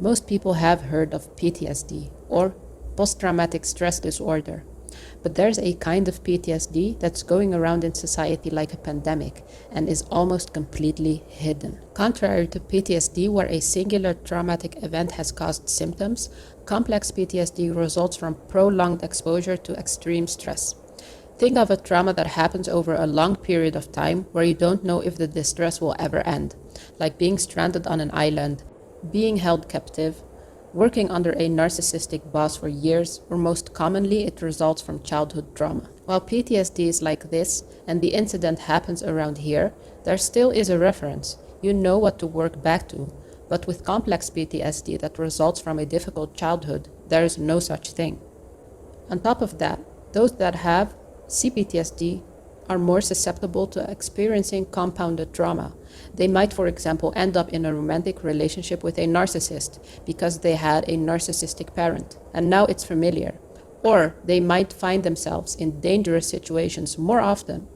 Most people have heard of PTSD, or post-traumatic stress disorder. But there's a kind of PTSD that's going around in society like a pandemic and is almost completely hidden. Contrary to PTSD, where a singular traumatic event has caused symptoms, complex PTSD results from prolonged exposure to extreme stress. Think of a trauma that happens over a long period of time where you don't know if the distress will ever end, like being stranded on an island, being held captive, working under a narcissistic boss for years, or most commonly it results from childhood trauma. While PTSD is like this, and the incident happens around here, there still is a reference. You know what to work back to. But with complex PTSD that results from a difficult childhood, there is no such thing. On top of that, those that have C-PTSD are more susceptible to experiencing compounded trauma. They might, for example, end up in a romantic relationship with a narcissist because they had a narcissistic parent, and now it's familiar. Or they might find themselves in dangerous situations more often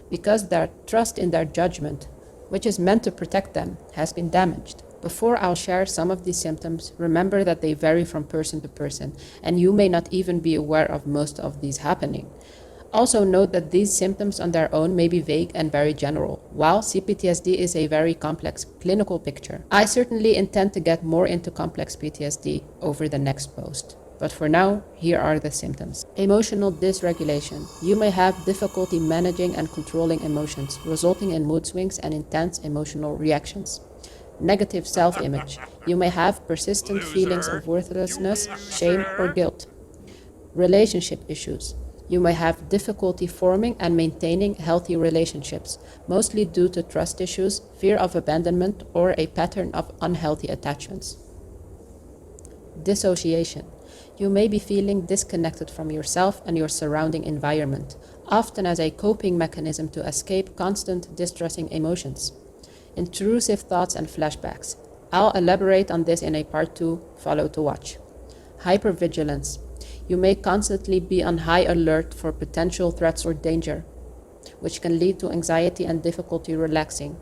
because their trust in their judgment, which is meant to protect them, has been damaged. Before I'll share some of these symptoms, remember that they vary from person to person, and you may not even be aware of most of these happening. Also note that these symptoms on their own may be vague and very general, while C-PTSD is a very complex clinical picture. I certainly intend to get more into complex PTSD over the next post. But for now, here are the symptoms. Emotional dysregulation. You may have difficulty managing and controlling emotions, resulting in mood swings and intense emotional reactions. Negative self-image. You may have persistent feelings of worthlessness, shame, or guilt. Relationship issues. You may have difficulty forming and maintaining healthy relationships, mostly due to trust issues, fear of abandonment, or a pattern of unhealthy attachments. Dissociation. You may be feeling disconnected from yourself and your surrounding environment, often as a coping mechanism to escape constant distressing emotions. Intrusive thoughts and flashbacks. I'll elaborate on this in a part 2, follow to watch. Hypervigilance. You may constantly be on high alert for potential threats or danger, which can lead to anxiety and difficulty relaxing.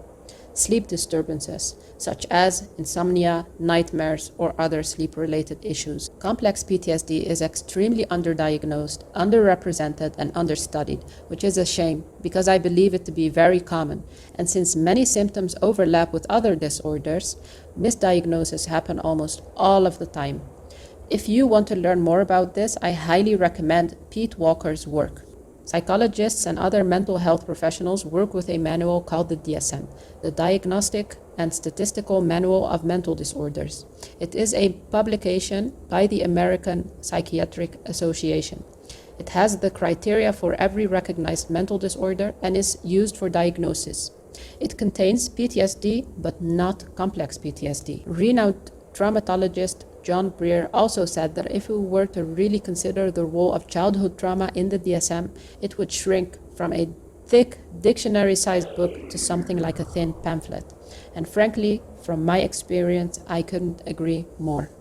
Sleep disturbances, such as insomnia, nightmares, or other sleep-related issues. Complex PTSD is extremely underdiagnosed, underrepresented, and understudied, which is a shame because I believe it to be very common. And since many symptoms overlap with other disorders, misdiagnoses happen almost all of the time. If you want to learn more about this, I highly recommend Pete Walker's work. Psychologists and other mental health professionals work with a manual called the DSM, the Diagnostic and Statistical Manual of Mental Disorders. It is a publication by the American Psychiatric Association. It has the criteria for every recognized mental disorder and is used for diagnosis. It contains PTSD, but not complex PTSD. Renowned traumatologist John Breer also said that if we were to really consider the role of childhood trauma in the DSM, it would shrink from a thick dictionary-sized book to something like a thin pamphlet. And frankly, from my experience, I couldn't agree more.